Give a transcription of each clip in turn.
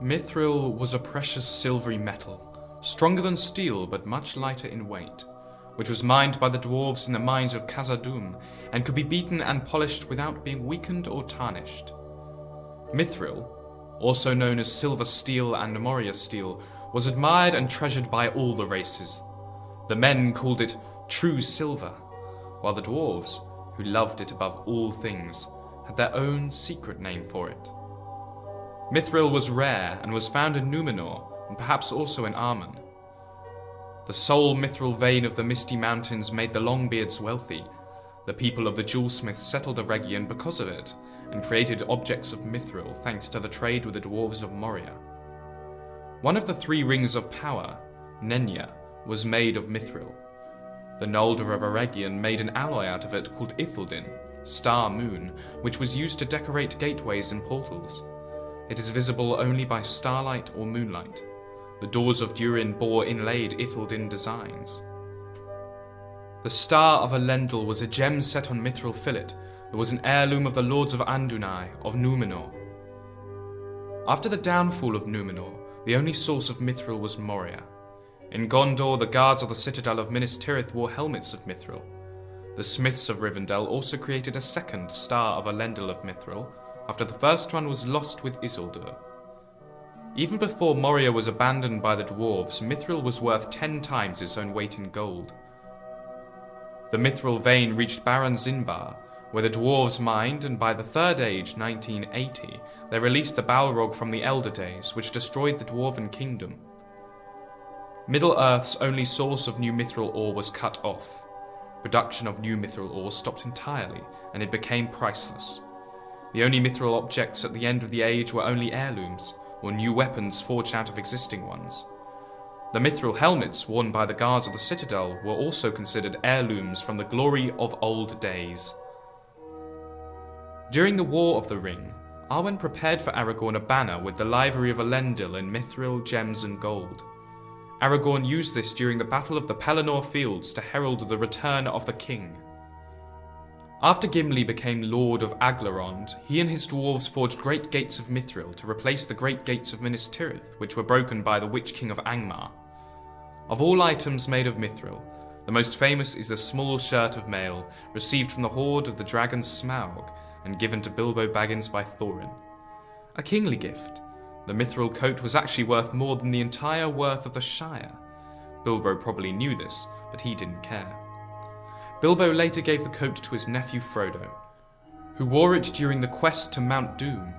Mithril was a precious silvery metal, stronger than steel but much lighter in weight, which was mined by the dwarves in the mines of Khazad-dûm and could be beaten and polished without being weakened or tarnished. Mithril, also known as silver steel and Moria steel, was admired and treasured by all the races. The men called it true silver, while the dwarves, who loved it above all things, had their own secret name for it. Mithril was rare and was found in Númenor and perhaps also in Armen. The sole mithril vein of the Misty Mountains made the Longbeards wealthy. The people of the Jewelsmiths settled Eregion because of it, and created objects of mithril thanks to the trade with the dwarves of Moria. One of the 3 rings of power, Nenya, was made of mithril. The Noldor of Eregion made an alloy out of it called Ithildin, Star Moon, which was used to decorate gateways and portals. It is visible only by starlight or moonlight. The doors of Durin bore inlaid Ithildin designs. The Star of Elendil was a gem set on mithril fillet that was an heirloom of the Lords of Andunai of Númenor. After the downfall of Númenor, the only source of mithril was Moria. In Gondor, the guards of the citadel of Minas Tirith wore helmets of mithril. The smiths of Rivendell also created a second Star of Elendil of mithril, after the first one was lost with Isildur. Even before Moria was abandoned by the dwarves, mithril was worth 10 times its own weight in gold. The mithril vein reached Baron Zinbar, where the dwarves mined, and by the Third Age, 1980, they released the Balrog from the Elder Days, which destroyed the Dwarven Kingdom. Middle-earth's only source of new mithril ore was cut off. Production of new mithril ore stopped entirely, and it became priceless. The only mithril objects at the end of the age were only heirlooms, or new weapons forged out of existing ones. The mithril helmets worn by the guards of the citadel were also considered heirlooms from the glory of old days. During the War of the Ring, Arwen prepared for Aragorn a banner with the livery of Elendil in mithril, gems and gold. Aragorn used this during the Battle of the Pelennor Fields to herald the return of the king. After Gimli became Lord of Aglarond, he and his dwarves forged great gates of mithril to replace the great gates of Minas Tirith, which were broken by the Witch King of Angmar. Of all items made of mithril, the most famous is the small shirt of mail received from the hoard of the dragon Smaug and given to Bilbo Baggins by Thorin. A kingly gift, the mithril coat was actually worth more than the entire worth of the Shire. Bilbo probably knew this, but he didn't care. Bilbo later gave the coat to his nephew Frodo, who wore it during the quest to Mount Doom.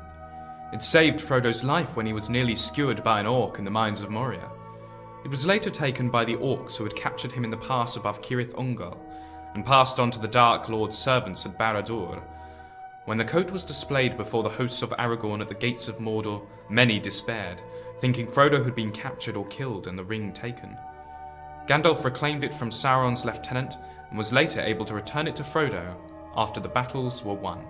It saved Frodo's life when he was nearly skewered by an orc in the mines of Moria. It was later taken by the orcs who had captured him in the pass above Cirith Ungol, and passed on to the Dark Lord's servants at Barad-dûr. When the coat was displayed before the hosts of Aragorn at the gates of Mordor, many despaired, thinking Frodo had been captured or killed and the ring taken. Gandalf reclaimed it from Sauron's lieutenant and was later able to return it to Frodo after the battles were won.